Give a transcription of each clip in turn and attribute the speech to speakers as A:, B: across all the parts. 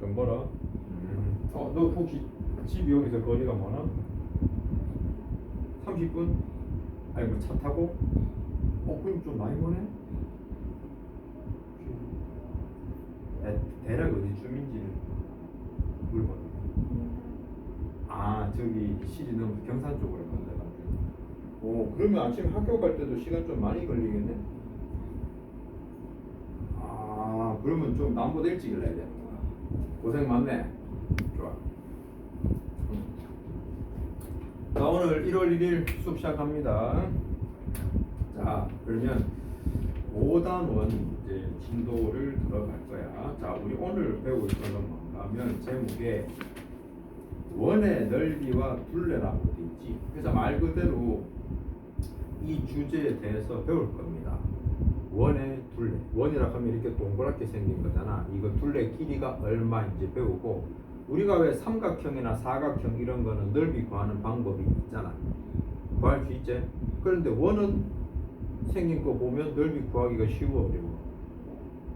A: 좀 멀어. 너 혹시 집 여기서 거리가 뭐나? 30분? 아니 뭐 차 타고? 그럼 좀 많이 보네? 대략 어디쯤인지는 물어봐. 저기 시리 넘어 경산 쪽으로 건너가지고. 그러면 아침에 학교 갈 때도 시간 좀 많이 걸리겠네? 그러면 좀 남보다 일찍 일어나야 되는구나. 고생 많네. 좋아. 자, 오늘 1월 1일 수업 시작합니다. 자, 그러면 5단원 이제 진도를 들어갈 거야. 자, 우리 오늘 배우고 있는 건 뭔가 하면 제목에 원의 넓이와 둘레라고 돼 있지. 그래서 말 그대로 이 주제에 대해서 배울 겁니다. 원의 둘레. 원이라고 하면 이렇게 동그랗게 생긴 거잖아. 이거 둘레 길이가 얼마인지 배우고, 우리가 왜 삼각형이나 사각형 이런 거는 넓이 구하는 방법이 있잖아. 구할 수 있지? 그런데 원은 생긴 거 보면 넓이 구하기가 쉬워 어려워.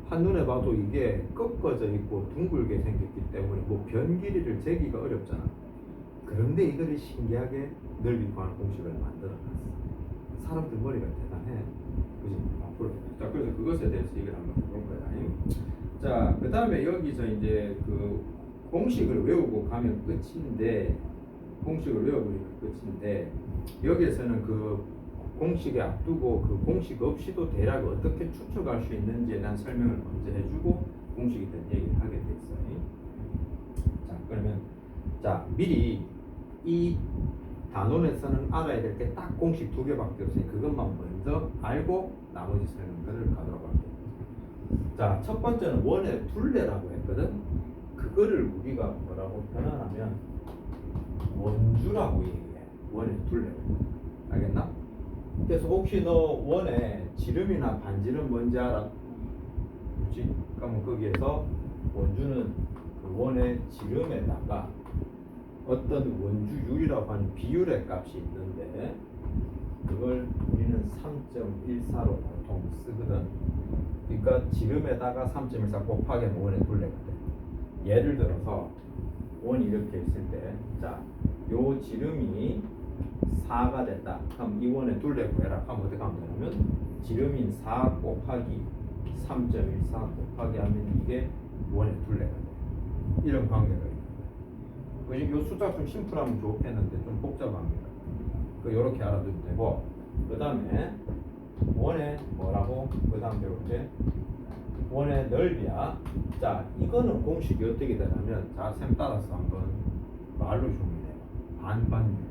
A: 한눈에 봐도 이게 꺾어져 있고 둥글게 생겼기 때문에 뭐 변 길이를 재기가 어렵잖아. 그런데 이거를 신기하게 넓이 구하는 공식을 만들어놨어. 사람들 머리가 대단해. 그지? 앞으로. 자, 그래서 그것에 대해서 얘기를 한번 해볼 거야. 자, 그 다음에 여기서 이제 그 공식을 외우고 가면 끝인데, 여기에서는 그 공식에 앞두고 그 공식 없이도 대략 어떻게 추측할 수 있는지에 대한 설명을 먼저 해주고 공식에 대한 얘기를 하게 돼 있어요. 자, 그러면 미리 이 단원에서는 알아야 될 게 딱 공식 2개밖에 없으니 그것만 먼저 알고 나머지 설명들을 가도록 할게요. 자, 첫 번째는 원의 둘레라고 했거든. 그거를 우리가 뭐라고 표현하면 원주라고 얘기해. 원의 둘레. 알겠나? 그래서 혹시 너 원의 지름이나 반지름 뭔지 알아? 그렇지? 그러면 거기에서 원주는 그 원의 지름에다가 어떤 원주율이라고 하는 비율의 값이 있는데, 그걸 우리는 3.14로 보통 쓰거든. 그러니까 지름에다가 3.14 곱하기 원의 둘레가 돼. 예를 들어서 원이 이렇게 있을 때, 요 지름이 4가 됐다. 그럼 이 원의 둘레 구해라. 그럼 어떻게 하면 되냐면 지름인 4 곱하기 3.14 곱하기 하면 이게 원의 둘레가 돼. 이런 관계가 있어요. 이 숫자 좀 심플하면 좋겠는데 좀 복잡합니다. 요렇게 알아두면 되고, 그 다음에 원의 뭐라고? 그 다음 배울 때 원의 넓이야. 자, 이거는 공식이 어떻게 되냐면, 쌤 따라서 한번 말로 정리해요. 반반율.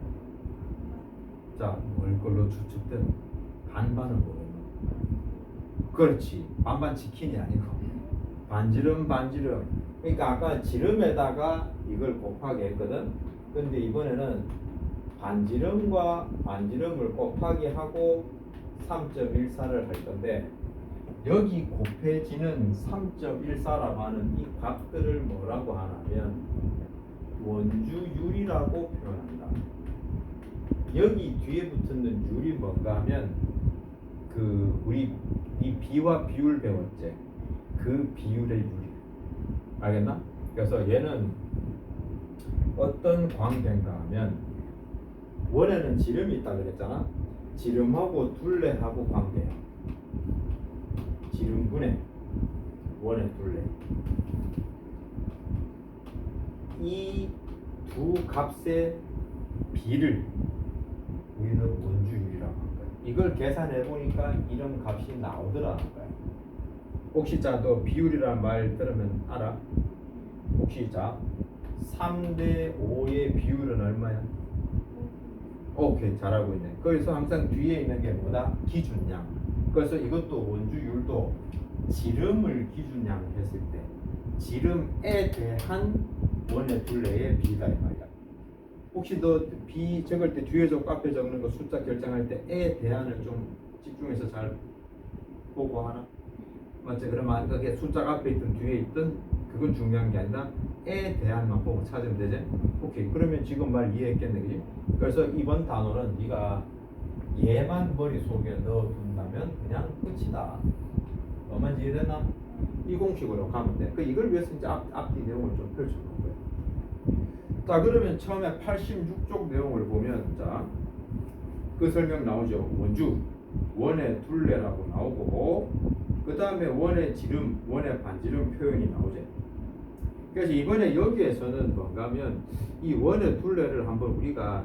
A: 뭘 걸로 추측된 반반은 뭐예요? 그렇지, 반반 치킨이 아니고 반지름. 그러니까 아까 지름에다가 이걸 곱하기 했거든. 근데 이번에는 반지름과 반지름을 곱하기 하고 3.14를 할 건데, 여기 곱해지는 3.14라고 하는 이 값들을 뭐라고 하냐면 원주율이라고 표현한다. 여기 뒤에 붙는 율이 뭔가 하면 우리 이 비와 비율 배웠지? 그 비율의 율이. 알겠나? 그래서 얘는 어떤 관계인가 하면, 원에는 지름이 있다 그랬잖아. 지름하고 둘레하고 관계야. 지름분의 원의 둘레. 이 두 값의 비를 우리는 원주율이라고 한 거야. 이걸 계산해 보니까 이런 값이 나오더라는 거야. 혹시 너 비율이라는 말 들으면 알아? 혹시 3대 5의 비율은 얼마야? 오케이, 잘하고 있네. 거기서 항상 뒤에 있는 게 뭐다? 기준량. 그래서 이것도 원주율도 지름을 기준량을 했을 때 지름에 대한 원의 둘레의 비다 이 말이야. 혹시 너 비 적을 때 뒤에 적고 앞에 적는 거 숫자 결정할 때 에 대한을 좀 집중해서 잘 보고 하나? 맞지? 그러면 그게 숫자가 앞에 있든 뒤에 있든 그건 중요한 게 아니라 에 대한만 보고 찾으면 되지? 오케이. 그러면 지금 말 이해했겠네, 그지? 그래서 이번 단어는 네가 얘만 머릿속에 넣어둔다면 그냥 끝이다. 너만 이해됐나? 이 공식으로 가면 돼. 이걸 위해서 이제 앞뒤 내용을 좀 펼쳐놓은 거예요. 자, 그러면 처음에 86쪽 내용을 보면, 자, 그 설명 나오죠. 원주, 원의 둘레라고 나오고, 그 다음에 원의 지름, 원의 반지름 표현이 나오죠. 그래서 이번에 여기에서는 뭔가 하면 이 원의 둘레를 한번 우리가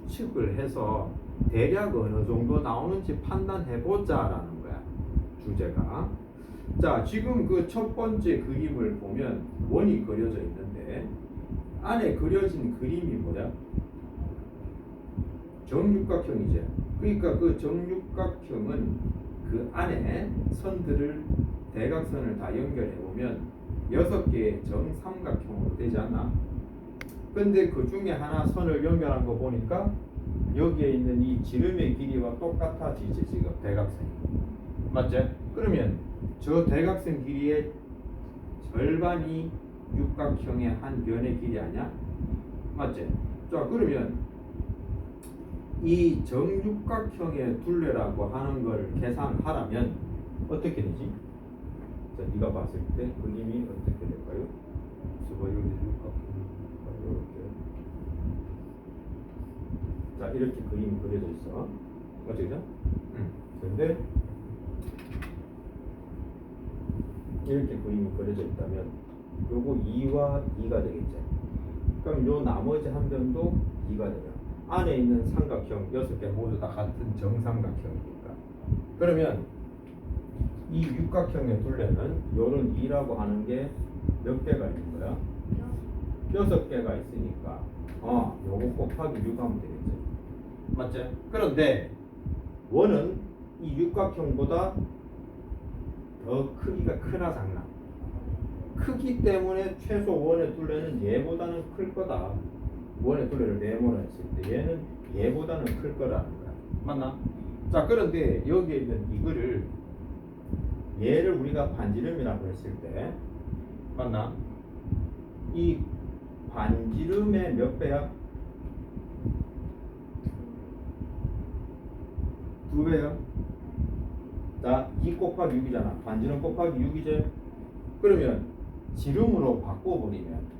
A: 추측을 해서 대략 어느 정도 나오는지 판단해보자라는 거야, 주제가. 자, 지금 그 첫 번째 그림을 보면 원이 그려져 있는데 안에 그려진 그림이 뭐야? 정육각형이죠. 그러니까 그 정육각형은 그 안에 선들을 대각선을 다 연결해 보면 6개의 정삼각형으로 되지 않나? 근데 그 중에 하나 선을 연결한 거 보니까 여기에 있는 이 지름의 길이와 똑같아지지, 지금 대각선이. 맞지? 그러면 저 대각선 길이의 절반이 육각형의 한 변의 길이 아니야? 맞지? 자, 그러면 이 정육각형의 둘레라고 하는 걸 계산하라면 어떻게 되지? 자, 네가 봤을 때 그림이 어떻게 될까요? 봐봐, 여기 육각형 이렇게. 자, 이렇게 그림이 그려져 있어. 맞지, 그죠? 근데 이렇게 그림이 그려져 있다면 요거 2와 2가 되겠죠. 그럼 요 나머지 한 변도 2가 되면 안에 있는 삼각형 6개 모두 다 같은 정삼각형이니까. 그러면 이 육각형의 둘레는 요런 2라고 하는 게 몇 개가 있는 거야? 6개가 있으니까 요거 곱하기 6 하면 되겠지. 맞지? 그런데 원은 이 육각형보다 더 크기가 크나 작나? 크기 때문에 최소 원의 둘레는 얘보다는 클 거다. 원의 둘레를 네모로 했을 때 얘는 얘보다는 클 거라는 거야. 맞나? 자, 그런데 여기에 있는 이거를 얘를 우리가 반지름이라고 했을 때 맞나? 이 반지름의 몇 배야? 2배야. 자, 2 곱하기 6이잖아. 반지름 곱하기 6이지. 그러면 지름으로 바꿔버리면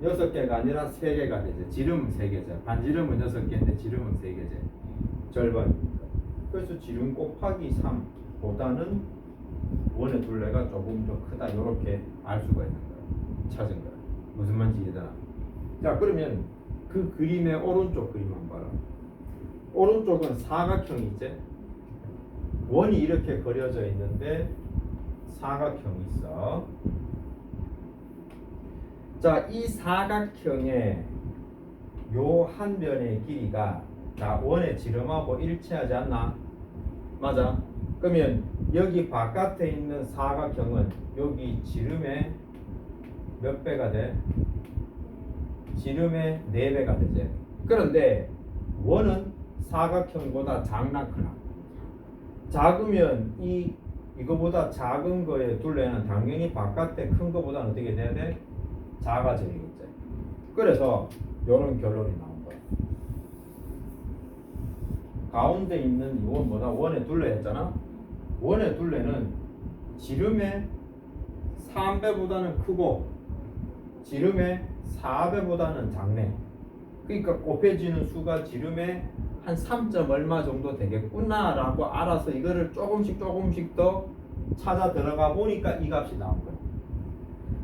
A: 6개가 아니라 3개가 되죠. 지름은 3개죠. 반지름은 6개인데 지름은 3개죠. 절반이니까. 그래서 지름 곱하기 3보다는 원의 둘레가 조금 더 크다. 이렇게 알 수가 있는 거야. 찾은 거야. 무슨 말인지 이해되나? 자, 그러면 그 그림의 오른쪽 그림 한번 봐라. 오른쪽은 사각형이지. 원이 이렇게 그려져 있는데 사각형이 있어. 자, 이 사각형의 요 한 변의 길이가 자, 원의 지름하고 일치하지 않나? 맞아? 그러면 여기 바깥에 있는 사각형은 여기 지름의 몇 배가 돼? 지름의 4배가 되지. 그런데 원은 사각형보다 작나 크나? 작으면 이거보다 작은 거의 둘레는 당연히 바깥에 큰 거보다는 어떻게 돼야 돼? 작아져야겠지. 그래서 이런 결론이 나온 거야. 가운데 있는 이건 뭐다? 원의 둘레였잖아. 원의 둘레는 지름의 3배보다는 크고 지름의 4배보다는 작네. 그러니까 곱해지는 수가 지름의 한 3점 얼마 정도 되겠구나 라고 알아서 이거를 조금씩 더 찾아 들어가 보니까 이 값이 나온 거야.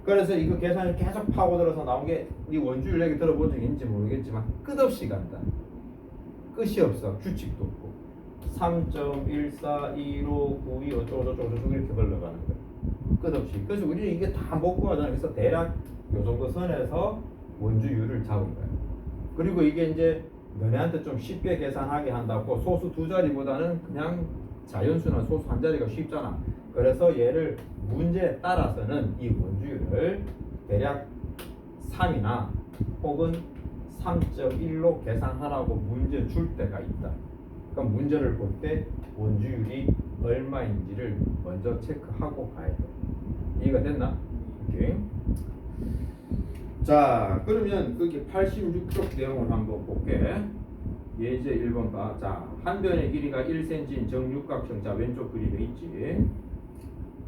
A: 그래서 이거 계산을 계속 파고들어서 나온 게 이 원주율 얘기 들어본 적 있는지 모르겠지만 끝없이 간다. 끝이 없어. 규칙도 없고 3.141592 어쩌고저쩌고 이렇게 흘러가는 거야. 끝없이. 그래서 우리는 이게 다 먹고 하잖아. 그래서 대략 요 정도 선에서 원주율을 잡은 거야. 그리고 이게 이제 너네한테 좀 쉽게 계산하게 한다고 소수 2자리보다는 그냥 자연수나 소수 1자리가 쉽잖아. 그래서 얘를 문제에 따라서는 이 원주율을 대략 3이나 혹은 3.1로 계산하라고 문제 줄 때가 있다. 그러니까 문제를 볼 때 원주율이 얼마인지를 먼저 체크하고 가야 돼. 이해가 됐나? 오케이. 자, 그러면 거기 86쪽 내용을 한번 볼게. 예제 1번 봐. 자, 한 변의 길이가 1cm인 정육각형. 자, 왼쪽 그림에 있지.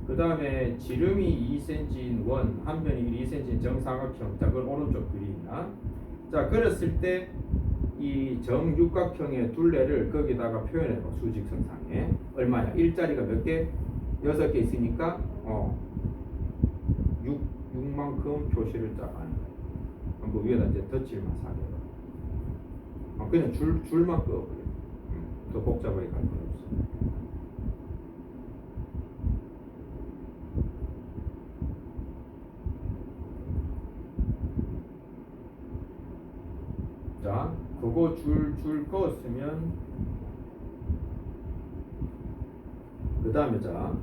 A: 그 다음에 지름이 2cm인 원, 한 변의 길이 2cm인 정사각형. 자, 그건 오른쪽 그림이야. 자, 그랬을 때 이 정육각형의 둘레를 거기다가 표현해봐. 수직선상에 얼마냐? 1자리가 몇 개? 6개 있으니까 6만큼 표시를 쫙 하는 거야. 한번 위에다 이제 덧칠만 사게. 그냥 줄만 그어버려. 더 복잡하게 갈 필요 없어. 자, 그거 줄 그었으면 그 다음에 자,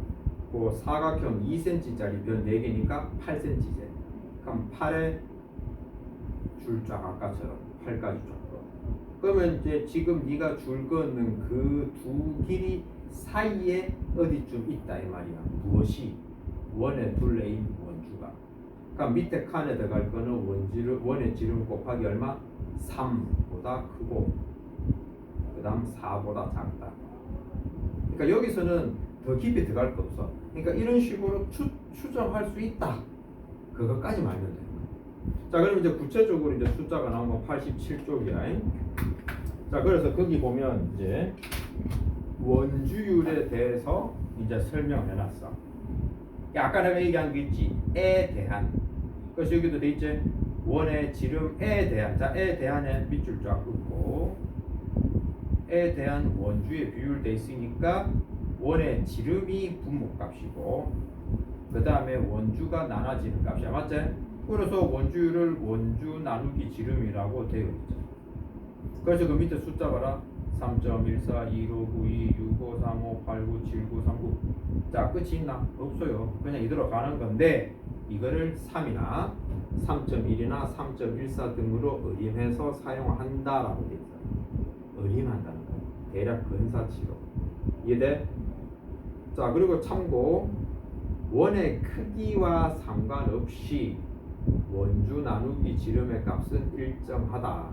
A: 그 사각형 2cm짜리 변 4개니까 8cm제. 그럼 8에 줄 쫙 아까처럼 8까지 쫙 그어. 그러면 이제 지금 네가 줄 그었는 그 두 길이 사이에 어디쯤 있다 이 말이야. 무엇이? 원의 둘레인 원주가. 그럼 밑에 칸에 들어갈 거는 원의 지름 곱하기 얼마? 3보다 크고 그 다음 4보다 작다. 그러니까 여기서는 더 깊이 들어갈 거 없어. 그러니까 이런 식으로 추정할 수 있다. 그것까지 말면 돼. 자, 그럼 이제 구체적으로 이제 숫자가 나온 건 87쪽이야. 자, 그래서 거기 보면 이제 원주율에 대해서 이제 설명해놨어. 아까 내가 얘기한 게 있지. 에 대한. 그래서 여기도 돼 있지. 원의 지름에 대한. 자, 에 대한에 밑줄 쫙 긋고 에 대한 원주의 비율 돼 있으니까 원의 지름이 분모값이고 그 다음에 원주가 나눠지는 값이야. 맞지? 그래서 원주율을 원주 나누기 지름이라고 되어 있죠. 그래서 그 밑에 숫자 봐라. 3.14, 25, 92, 65, 35, 89, 79, 39. 자, 끝이 있나? 없어요. 그냥 이대로 가는 건데 이거를 3이나 3.1이나 3.14 등으로 의임해서 사용한다라고 되어 있어요. 의임한다는 거. 대략 근사치로. 이해돼? 자, 그리고 참고 원의 크기와 상관없이 원주 나누기 지름의 값은 일정하다.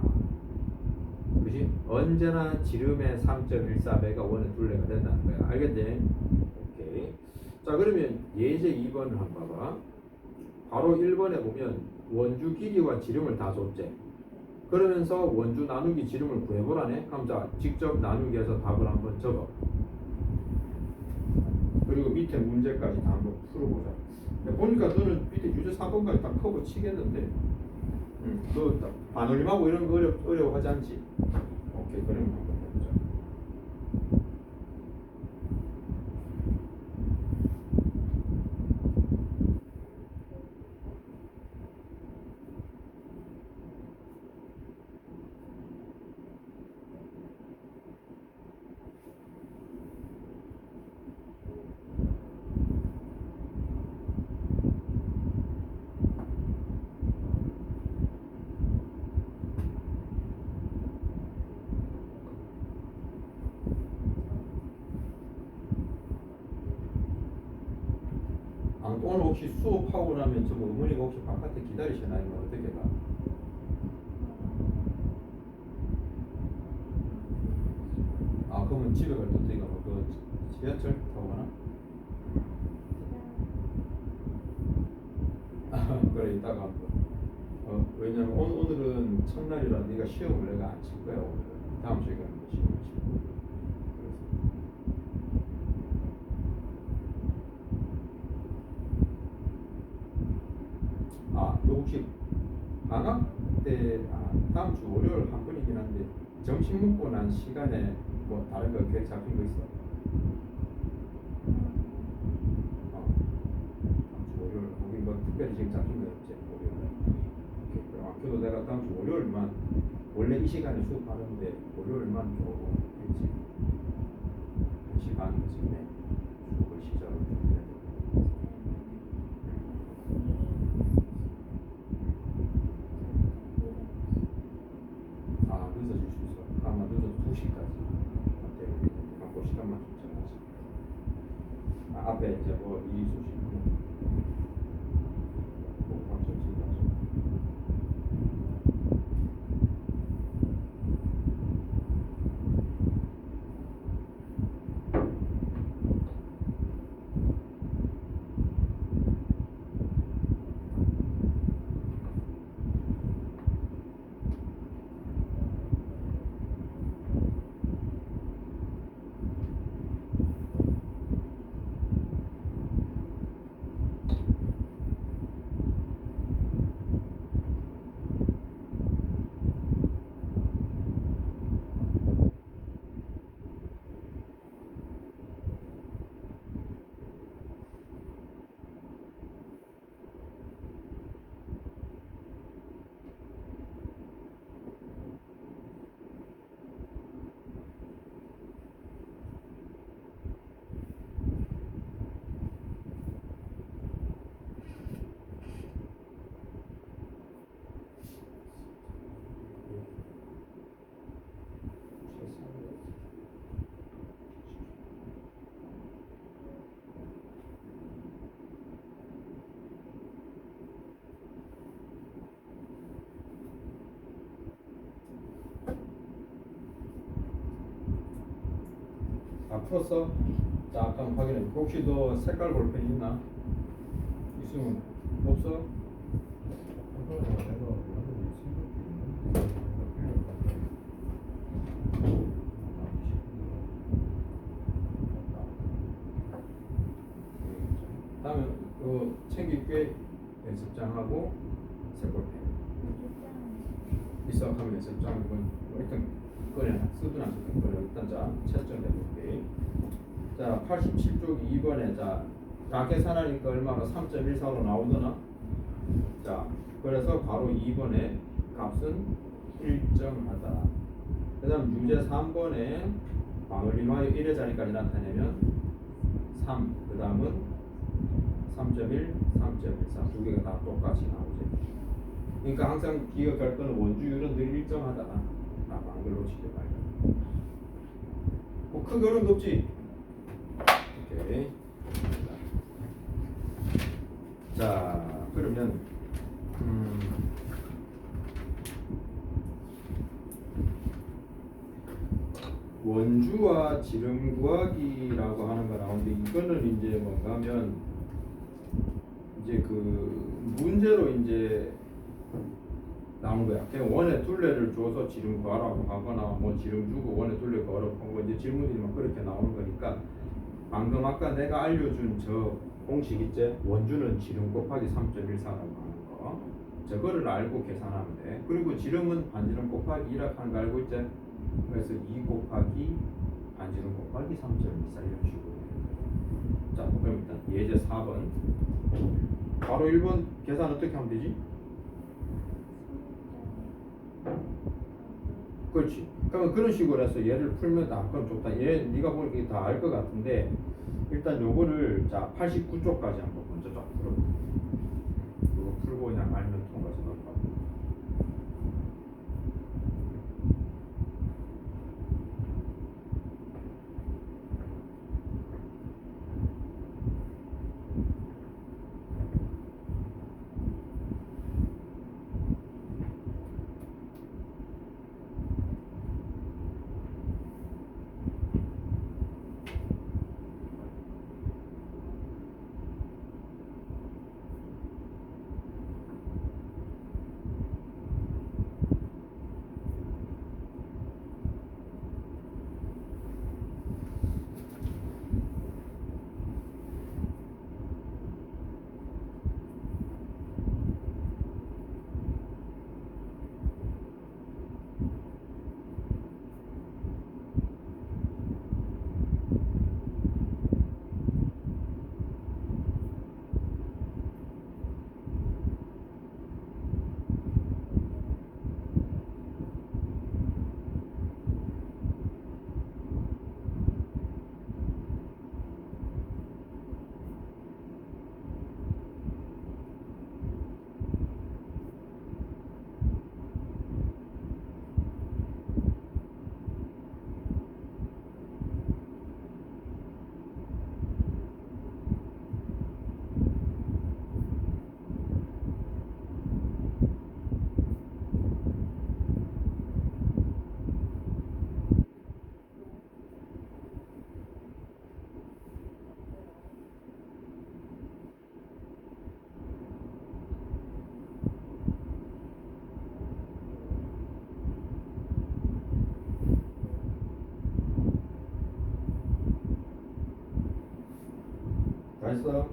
A: 그지? 언제나 지름의 3.14배가 원의 둘레가 된다는 거야. 알겠지? 오케이. 자, 그러면 예제 2번을 한번 봐봐. 바로 1번에 보면 원주 길이와 지름을 다 줬지. 그러면서 원주 나누기 지름을 구해보라네. 그럼 자, 직접 나누기해서 답을 한번 적어. 그리고 밑에 문제까지 다 한번 풀어보자. 보니까 너는 밑에 유제 4번까지 다 커버 치겠는데 너 반올림하고 이런 거 어려워하지 않지? 오케이, 그러면 한번 해보자. 오늘 혹시 수업하고 나면 저 어머니가 혹시 바깥에 기다리시나요? 어떻게 가? 그러면 집에 갈 때 어떻게 가? 그 지하철 타고 가나? 그래, 이따가 왜냐면 오늘은 첫날이라 네가 시험을 내가 안 칠 거야. 오늘은 다음 주에 가는 거 시험을 치고. 너 혹시 방학 때 다음 주 월요일 한 번이긴 한데 점심 먹고 난 시간에 뭐 다른 거 계획 잡힌 거 있어? 다음 주 월요일 우리 뭐 특별히 지금 잡힌 거 없지? 월요일. 그래도 내가 다음 주 월요일만 원래 이 시간에 수업하는데 월요일만 조금 일찍 1시 반쯤에 수업을 시작을 좀 해야 돼. 늦어질 수 있어. 아마 늦어서 2시까지. 그 시간만 좀 정하지. 앞에 이제 뭐 일이 있으시고 방송실 가서. 다 풀었어? 자, 아까 확인해. 혹시 너 색깔 볼펜 있나? 있으면 없어? 다음에 챙길게. 연습장하고 색볼펜 있어. 하면 연습장 일단 꺼내놔. 쓰든 안 쓰든 꺼내. 일단 자 채점해볼게. 자 87쪽 2번에 다 계산하니까 얼마나 3.14로 나오더나? 자 그래서 바로 2번에 값은 일정하다. 그 다음 유제 3번에 방울림하여 1의 자리까지 나타내면 3, 그 다음은 3.1, 3.14 두 개가 다 똑같이 나오지. 그러니까 항상 기억할 거는 원주율은 늘 일정하다. 방글 놓치지 말고. 뭐 크게 어려운 거 없지? 오케이. 자 그러면 원주와 지름 구하기라고 하는 거 나오는데 이거는 이제 뭔가 하면 이제 그 문제로 이제 나온 거야. 그냥 원의 둘레를 줘서 지름 구하라고 하거나 뭐 지름 주고 원의 둘레 구하라고 하고 이제 질문이 막 그렇게 나오는 거니까 방금 아까 내가 알려준 저 공식 있지? 원주는 지름 곱하기 3.14라고 하는 거 저거를 알고 계산하면 돼. 그리고 지름은 반지름 곱하기 1이라고 하는 거 알고 있지? 그래서 2 곱하기 반지름 곱하기 3.14 이런 식으로. 자 그럼 일단 예제 4번 바로 1번 계산 어떻게 하면 되지? 그렇지. 그러면 그런 식으로 해서 얘를 풀면 그럼 좋다. 얘 네가 보니까 다 알 것 같은데 일단 요거를 자 89쪽까지 한번 먼저 쫙 풀어. 이거 풀고 그냥 알면 통과해서 넘어가. 다 했어?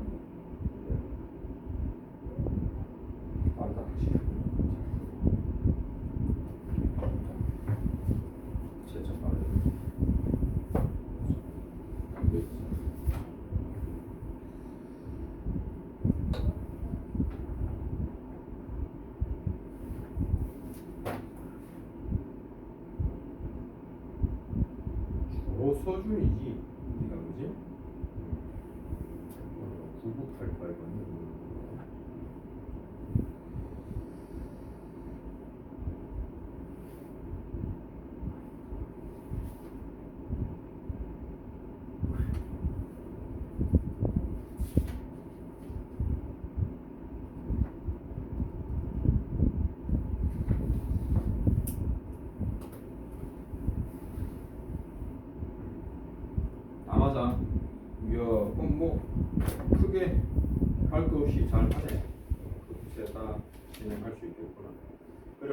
A: 맞다. 진짜 빠르네. 주로 서준이지. 네가 뭐지? 9988번이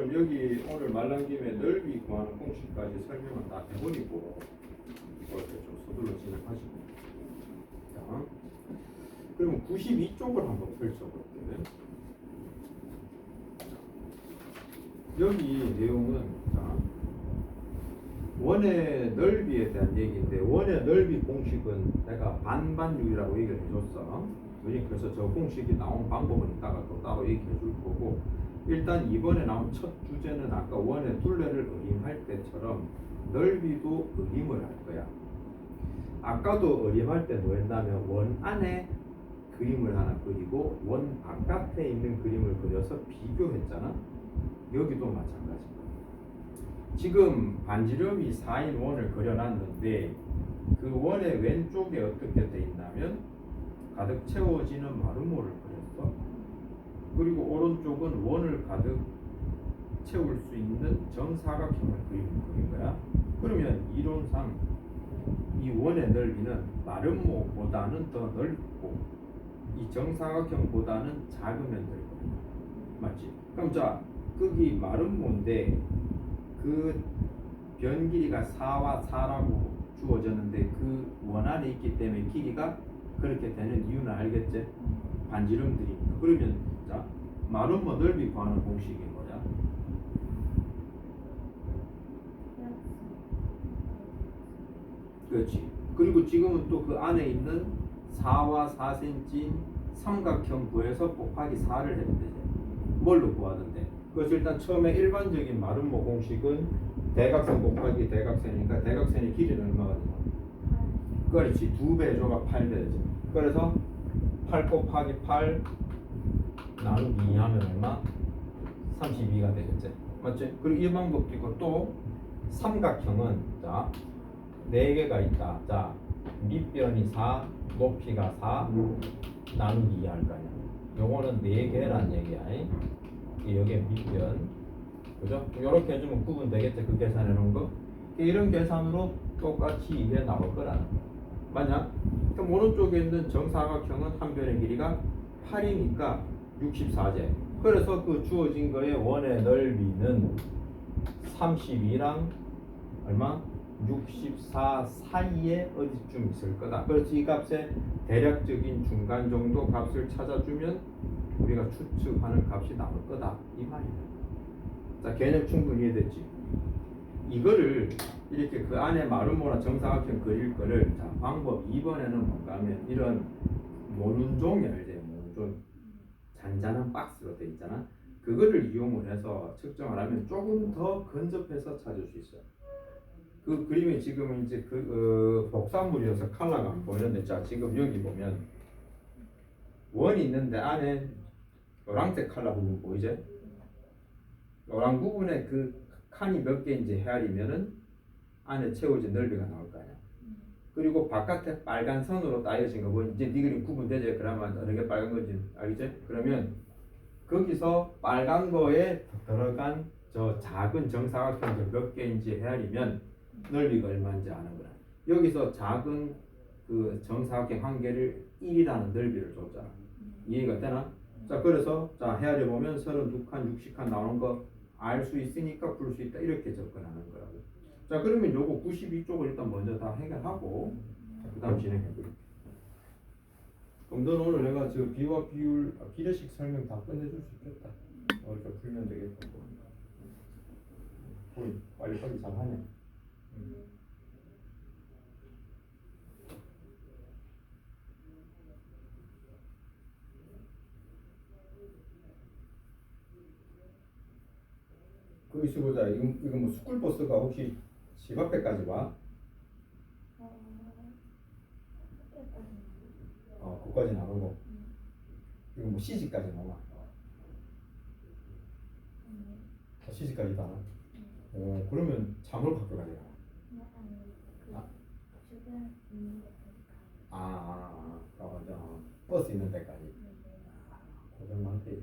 A: 그럼 여기 오늘 말란 김에 넓이 구하는 공식까지 설명을 다 해버리고 이걸 좀 서둘러 진행하시고. 자, 그러면 92쪽을 한번 펼쳐볼게요. 여기 내용은 자, 원의 넓이에 대한 얘기인데 원의 넓이 공식은 내가 반반율이라고 얘기를 해줬어. 그래서 저 공식이 나온 방법은 이따가 또 따로 얘기해 줄 거고, 일단 이번에 나온 첫 주제는 아까 원의 둘레를 어림할 때처럼 넓이도 어림을 할 거야. 아까도 어림할 때 뭐 했냐면 원 안에 그림을 하나 그리고 원 바깥에 있는 그림을 그려서 비교했잖아. 여기도 마찬가지야. 지금 반지름이 4인 원을 그려놨는데 그 원의 왼쪽에 어떻게 돼 있냐면 가득 채워지는 마름모를 그렸어. 그리고 오른쪽은 원을 가득 채울 수 있는 정사각형을 그린 거야. 그러면 이론상 이 원의 넓이는 마름모보다는 더 넓고 이 정사각형보다는 작으면 될 거야. 맞지? 그럼 자, 거기 마름모인데 그 변 길이가 4와 4라고 주어졌는데 그 원 안에 있기 때문에 길이가 그렇게 되는 이유는 알겠지? 반지름들이니까. 그러면 자, 마름모 넓이 구하는 공식이 뭐야? 그렇지. 그리고 지금은 또 그 안에 있는 4와 4cm인 삼각형 구해서 곱하기 4를 해도 되지. 뭘로 구하던데? 그래서 일단 처음에 일반적인 마름모 공식은 대각선 곱하기 대각선이니까 대각선의 길이는 얼마가 되나? 그렇지. 2배 조각 8배지. 그래서 8 곱하기 8 나누기 2 하면 얼마? 32가 되겠지. 맞지? 그리고 이 방법도 있고 또 삼각형은 자 4개가 있다. 자 밑변이 4, 높이가 4 나누기 2 할 거 아니야. 요거는 4개란 얘기야. 여기에 밑변. 그죠? 이렇게 해주면 구분 되겠지? 그 계산해 놓은 거. 이런 계산으로 똑같이 이게 나올 거라는 거야. 맞냐? 그럼 오른쪽에 있는 정사각형은 한 변의 길이가 8이니까 64제. 그래서 그 주어진 거의 원의 넓이는 32랑 얼마? 64 사이에 어디쯤 있을 거다. 그래서 이 값의 대략적인 중간 정도 값을 찾아주면 우리가 추측하는 값이 나올 거다. 이 말이야. 자, 개념 충분히 이해됐지? 이거를 이렇게 그 안에 마름모나 정사각형 그릴 거를 자, 방법 2번에는 뭔가 하면 이런 모눈종이 알지? 모눈종 잔잔한 박스로 돼 있잖아. 그거를 이용을 해서 측정을 하면 조금 더 근접해서 찾을 수 있어요. 그 그림이 지금 이제 복사물이어서 컬러가 안 보이는데 자 지금 여기 보면 원이 있는데 안에 노란색 컬러 부분 보이지? 노란 부분에 그 칸이 몇 개인지 헤아리면은 안에 채워진 넓이가 나올 거 아니야. 그리고 바깥에 빨간 선으로 따여진 거 보니 이제 네 그림 구분되지? 그러면 어느 게 빨간 건지 알겠지? 그러면 거기서 빨간 거에 들어간 저 작은 정사각형들 몇 개인지 헤아리면 넓이가 얼마인지 아는 거야. 여기서 작은 그 정사각형 한 개를 1이라는 넓이를 줬잖아. 이해가 되나? 자, 그래서 자 헤아려 보면 32칸, 60칸 나오는 거 알 수 있으니까 풀 수 있다. 이렇게 접근하는 거라고. 자, 그러면 요거 92쪽을 일단 먼저 다 해결하고 그 다음 진행해 볼게. 그럼 너는 오늘 내가 저 비와 비율, 비례식 설명 다 끝내줄 수 있겠다. 이렇게 풀면 되겠다. 빨리 잘하네. 그 있어 보자. 이거 뭐 스쿨버스가 혹시 집 앞에까지 와? 그까지 나가고. 이거 뭐 시집까지 나와? 시집까지 다. 그러면 잠을 갖고 가야 되나? 맞아. 버스 있는 데까지. 고생 많대.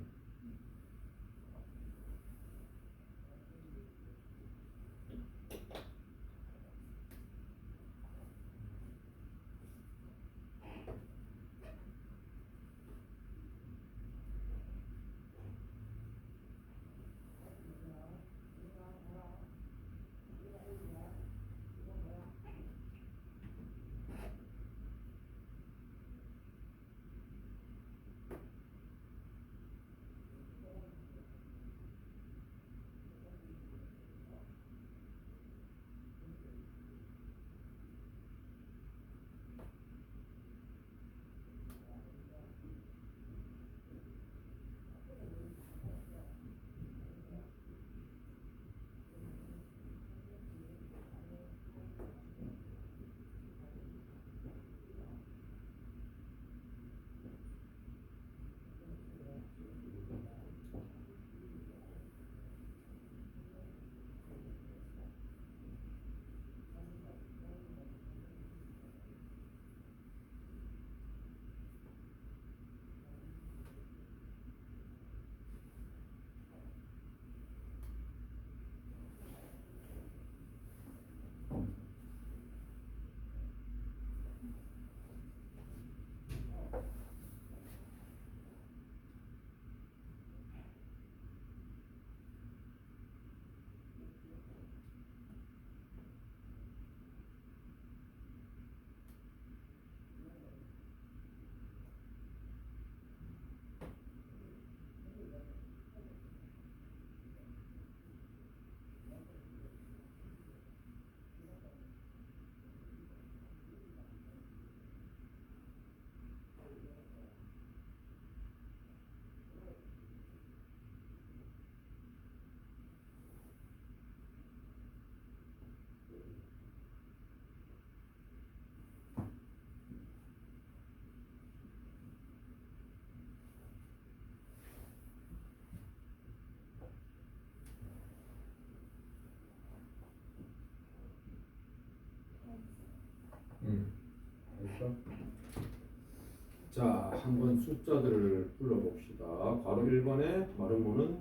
A: 자, 한번 숫자들을 불러봅시다. 괄호 1번에 바른문은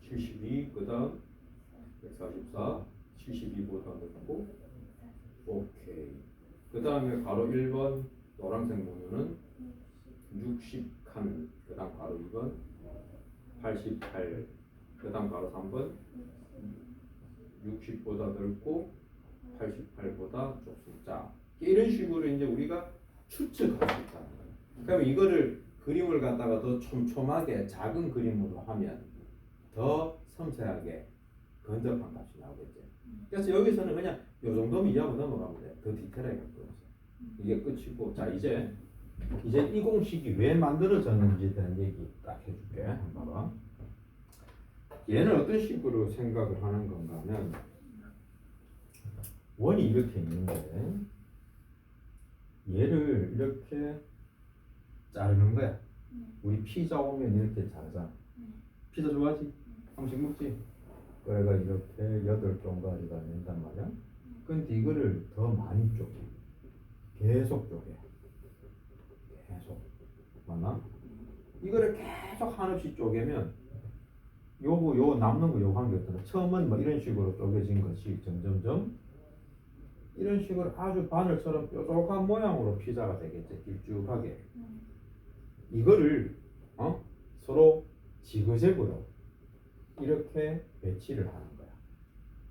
A: 72, 그 다음 144, 72보다 넓고 오케이. 그 다음에 괄호 1번 노란색 문은 60칸, 그 다음 괄호 2번 88, 그 다음 괄호 3번 60보다 넓고 88보다 좁습니다. 이런 식으로 이제 우리가 추측할 수 있다는 거예요. 그러면 이거를 그림을 갖다가 더 촘촘하게 작은 그림으로 하면 더 섬세하게 근접한 값이 나오겠죠. 그래서 여기서는 그냥 이 정도면 이해하고 넘어가면 돼. 더 디테일하게 할 거예요. 이게 끝이고, 자 이제 이 공식이 왜 만들어졌는지에 대한 얘기 딱 해줄게. 한번 봐봐. 얘는 어떤 식으로 생각을 하는 건가 하면 원이 이렇게 있는데 얘를 이렇게 자르는 거야. 우리 피자 오면 이렇게 자르자. 피자 좋아하지? 한번씩 먹지? 그래가 이렇게 8종가리가 된단 말이야. 근데 이거를 더 많이 쪼개. 계속 쪼개. 계속. 맞나? 이거를 계속 한없이 쪼개면 요 남는 거 요거 한 게 어떠나? 처음은 뭐 이런 식으로 쪼개진 것이 점점점 이런 식으로 아주 바늘처럼 뾰족한 모양으로 피자가 되겠지. 길쭉하게. 이거를 서로 지그재그로 이렇게 배치를 하는 거야.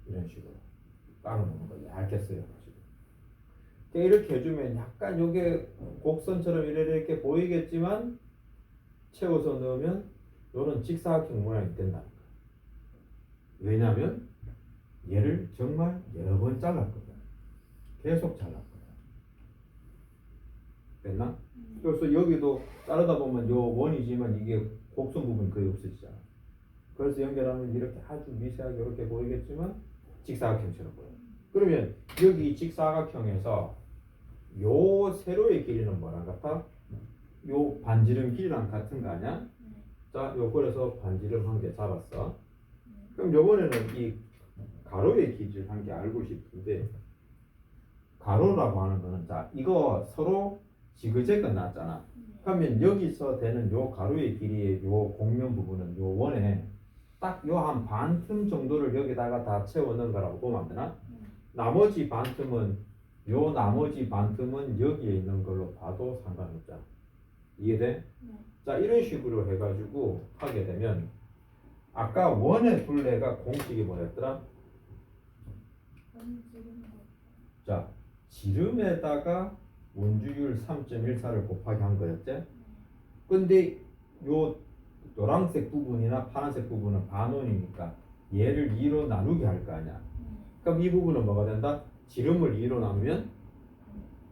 A: 이런 식으로 깔아놓는 거야. 얇게 쓰여가지고. 이렇게 해주면 약간 요게 곡선처럼 이렇게 보이겠지만 채워서 넣으면 요런 직사각형 모양이 된다는 거야. 왜냐면 얘를 정말 여러 번 잘랐거든. 계속 잘랐거든. 됐나? 그래서 여기도 자르다 보면 요 원이지만 이게 곡선 부분이 거의 없어지잖아. 그래서 연결하면 이렇게 아주 미세하게 이렇게 보이겠지만 직사각형처럼 보여. 그러면 여기 직사각형에서 요 세로의 길이는 뭐랑 같아? 요 반지름 길이랑 같은 거 아니야? 자, 요 그래서 반지름 한 개 잡았어. 그럼 요번에는 이 가로의 길이를 한 개 알고 싶은데 가로라고 하는 거는 자 이거 서로 지그재그 나왔잖아. 그러면 여기서 되는 요 가로의 길이의 요 곡면 부분은 요 원에 딱 요 한 반틈 정도를 여기다가 다 채워 넣은 거라고 보면 안 되나? 나머지 반틈은 요 나머지 반틈은 여기에 있는 걸로 봐도 상관없잖아. 이해돼? 자 이런 식으로 해가지고 하게 되면 아까 원의 둘레가 공식이 뭐였더라? 자 지름에다가 원주율 3.14를 곱하기 한 거였지? 근데 요 노란색 부분이나 파란색 부분은 반원이니까 얘를 2로 나누게 할 거 아니야. 그럼 이 부분은 뭐가 된다? 지름을 2로 나누면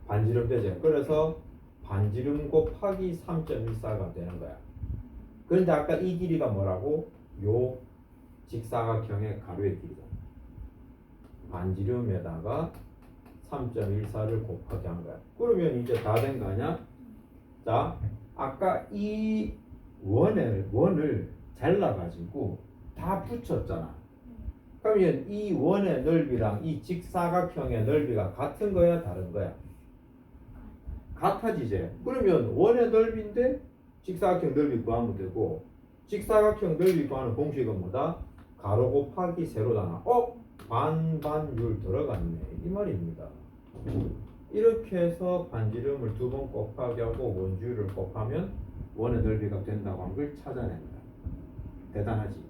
A: 반지름 되죠. 그래서 반지름 곱하기 3.14가 되는 거야. 그런데 아까 이 길이가 뭐라고? 요 직사각형의 가로의 길이잖아. 반지름에다가 3.14를 곱하기 한 거야. 그러면 이제 다 된 거 아니야? 자, 아까 이 원을 잘라가지고 다 붙였잖아. 그러면 이 원의 넓이랑 이 직사각형의 넓이가 같은 거야, 다른 거야? 같아지지. 그러면 원의 넓이인데 직사각형 넓이 구하면 되고 직사각형 넓이 구하는 공식은 뭐다? 가로 곱하기 세로잖아. 반반율 들어갔네 이 말입니다. 이렇게 해서 반지름을 2번 곱하기 하고 원주율을 곱하면 원의 넓이가 된다고 한 걸 찾아낸다. 대단하지.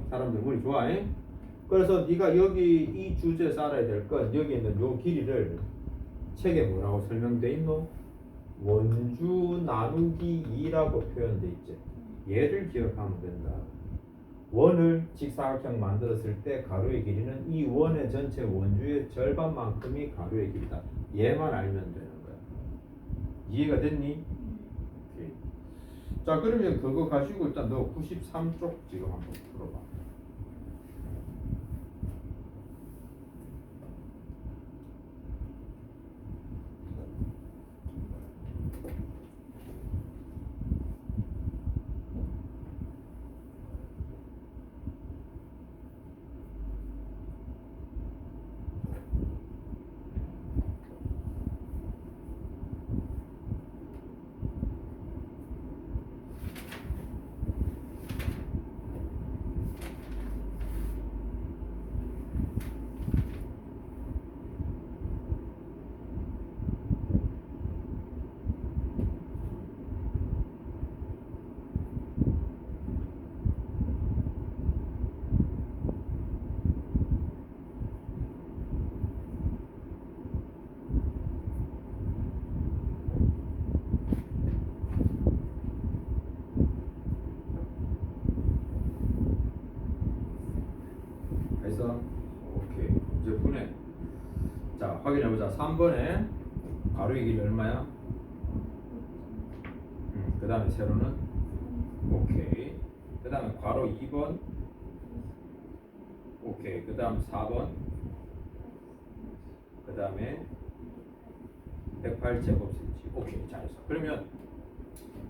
A: 사람들 머리 좋아해? 그래서 네가 여기 이 주제에서 알아야 될 건 여기 있는 요 길이를 책에 뭐라고 설명돼 있노? 원주 나누기 2라고 표현돼 있지. 얘를 기억하면 된다. 원을 직사각형 만들었을 때 가로의 길이는 이 원의 전체 원주의 절반만큼이 가로의 길이다. 얘만 알면 되는 거야. 이해가 됐니? 오케이. 자 그러면 그거 가지고 일단 너 93쪽 지금 한번 풀어봐. 잘했어. 오케이. 이제 분해. 자, 확인해보자. 3번에 가로의 길이 얼마야? 그 다음에 세로는? 오케이. 그 다음에 괄호 2번. 오케이. 그 다음 4번. 그 다음에 108제곱cm. 오케이. 잘했어. 그러면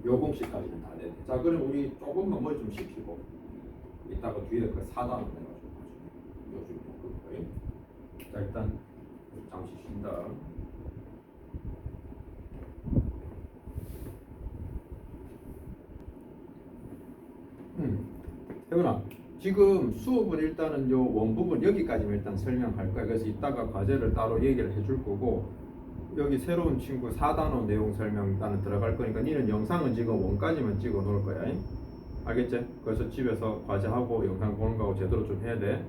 A: 요 공식까지는 다 되네. 자, 그럼 우리 조금만 머리 좀 식히고 이따가 뒤에 그 4단원 해가지고 요즘 거의. 자, 일단 잠시 쉰다. 혜은아, 지금 수업은 일단은 요 원부분 여기까지만 일단 설명할 거야. 그래서 이따가 과제를 따로 얘기를 해줄 거고, 여기 새로운 친구 4단원 내용 설명 일단은 들어갈 거니까 니는 영상은 지금 원까지만 찍어 놓을 거야. 알겠지? 그래서 집에서 과제하고 영상 보는 거하고 제대로 좀 해야 돼.